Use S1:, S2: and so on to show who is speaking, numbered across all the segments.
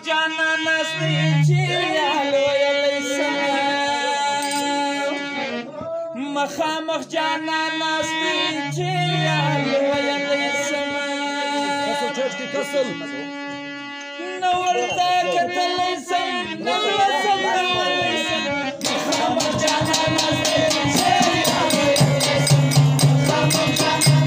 S1: جانا ناستی چیال ویلی سما مخامخ جانا ناستی چیال ویلی سما نورتا کتلی سم نغلسم نولی سم مخامخ جانا ناستی چیال ویلی سما مخامخ جانا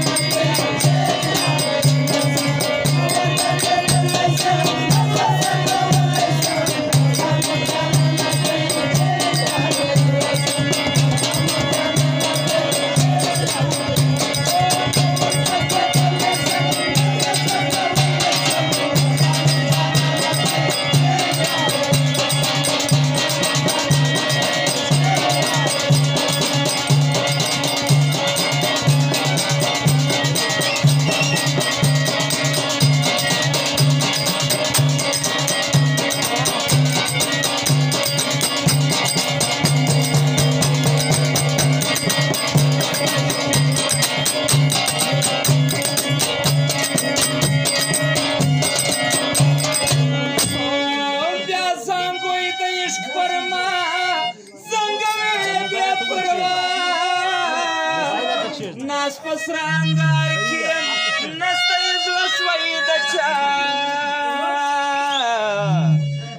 S1: ناس پسرانگار کیم نستیز وسوی دچا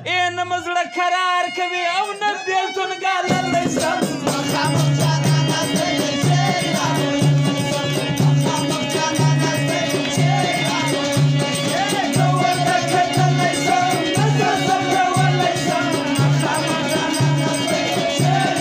S1: این مزل قرار کبی او نبیلتون گالن لیسم مخامخ جانا نستی چیال مخامخ جانا نستی چیال نورتا کتن لیسم نسرسم نور لیسم مخامخ جانا نستی چیال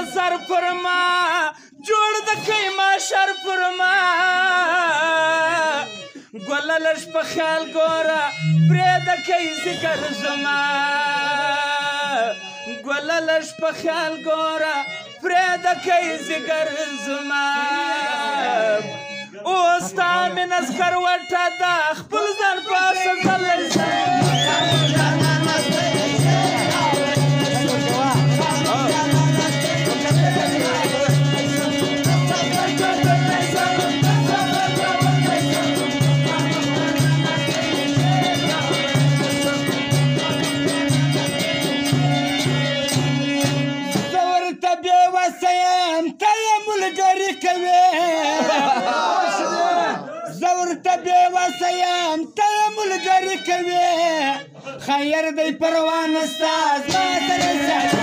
S1: نظر پرما جوړ د کیما شر پرما ګللش په خیال ګورا پرې د کی ذکر زما ګللش په خیال ګورا پرې د کی ذکر زما اوس تا من اسکر وټه دا خپل ځان پاسه ځل خیر دی پروان استاد ما سره ساجي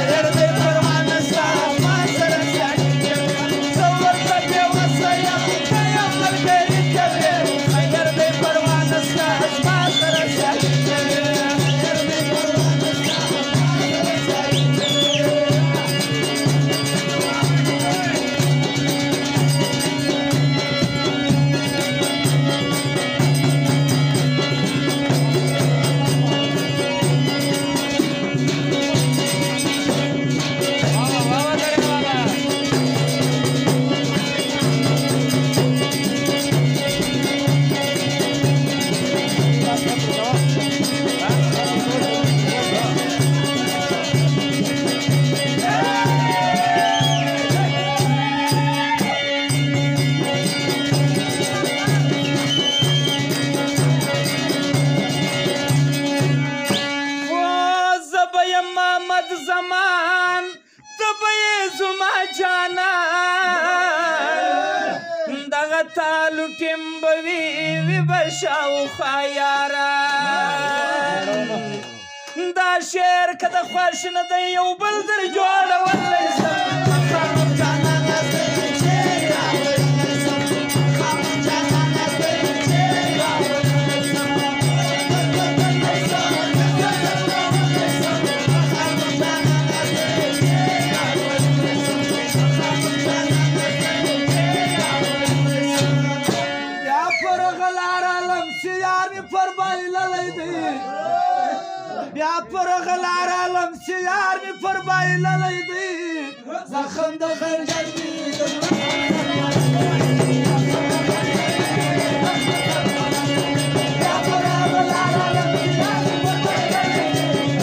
S1: خیر دی پروان استاد ما سره ساجي زور ته وسایم ته ملګری کوي خیر دی پروان استاد ما سره ساجي خیر دی پروان استاد ما سره ټیمبوي وی بشاو خیارا دا شعر کده خوښ نه دی یو بل در جوړولای سم فرغ العالم سيارني فرباي لا يدي زخم دخل قلبي يا فرغ العالم سيارني فرباي لا يدي